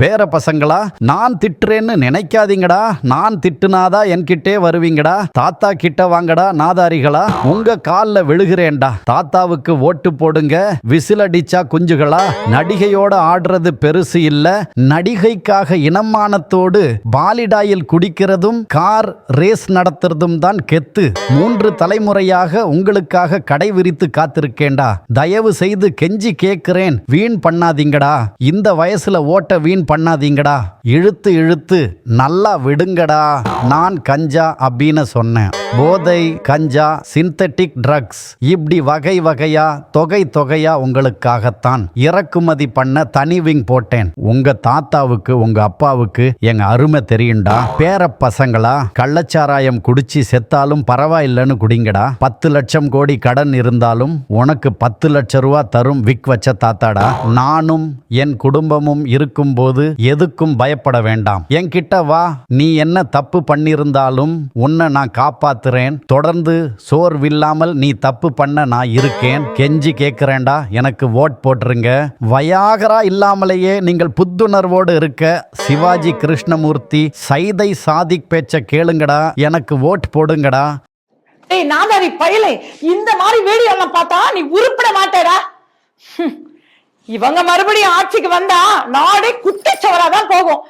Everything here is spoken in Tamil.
வேற பசங்களா, நான் திட்டுறேன்னு நினைக்காதீங்கடா. நான் திட்டுனாதான் என்கிட்டே வருவீங்கடா. தாத்தா கிட்ட வாங்கடா நாதாரிகளா. உங்க கால்ல விழுகிறேன்டா. தாத்தாவுக்கு ஓட்டு போடுங்க. விசில் அடிச்சா குஞ்சுகளா. நடிகையோட ஆடுறது பெருசு இல்ல, நடிகைக்காக இனமானத்தோடு பாலிடாயில் குடிக்கிறதும் கார் ரேஸ் நடத்துறதும் தான் கெத்து. 3 தலைமுறையாக உங்களுக்காக கடை விரித்து காத்திருக்கேன்டா. தயவு செய்து கெஞ்சி கேட்கிறேன், வீண் பண்ணாதீங்கடா. இந்த வயசுல ஓட்ட வீண் பண்ணாதீங்கடா. இழுத்து இழுத்து நல்லா விடுங்கடா. நான் கஞ்சா அப்படின்னு சொன்னேன். போதை, கஞ்சா, சிந்தட்டிக் ட்ரக்ஸ், இப்படி வகை வகையா தொகை தொகையா உங்களுக்காகத்தான் இறக்குமதி பண்ண தனி விங் போட்டேன். உங்க தாத்தாவுக்கு உங்க அப்பாவுக்கு எங்க அருமை தெரியும்டா. பேர பசங்களா, கள்ளச்சாராயம் குடிச்சு செத்தாலும் பரவாயில்லைன்னு குடிங்கடா. 10 லட்சம் கோடி கடன் இருந்தாலும் உனக்கு 10 லட்சம் ரூபா தரும் விக் வச்ச தாத்தாடா. நானும் என் குடும்பமும் இருக்கும்போது எதுக்கும் பயப்பட வேண்டாம். என்கிட்ட வா. நீ என்ன தப்பு பண்ணிருந்தாலும் உன்னை நான் காப்பாத்துறேன். தொடர்ந்து சோர்வில்லாமல் நீ தப்பு பண்ண நான் இருக்கேன். கெஞ்சி கேட்கிறேன்டா, எனக்கு ஓட் போட்டுருங்க. வயாகரா இல்லாமலேயே நீங்கள் புத்துணர்வோடு இருக்க சிவாஜி கிருஷ்ணமூர்த்தி, சைதை சாதிக் பேச்ச கேளுங்கடா. எனக்கு ஓட் போடுங்கடா. ஏய் நாதாரி பயலே, இந்த மாதிரி வீடியோ எல்லாம் பார்த்தா நீ உருப்பட மாட்டேடா. இவங்க மறுபடியும் ஆட்சிக்கு வந்தா நாடே குட்டிச்சவராதான் போகும்.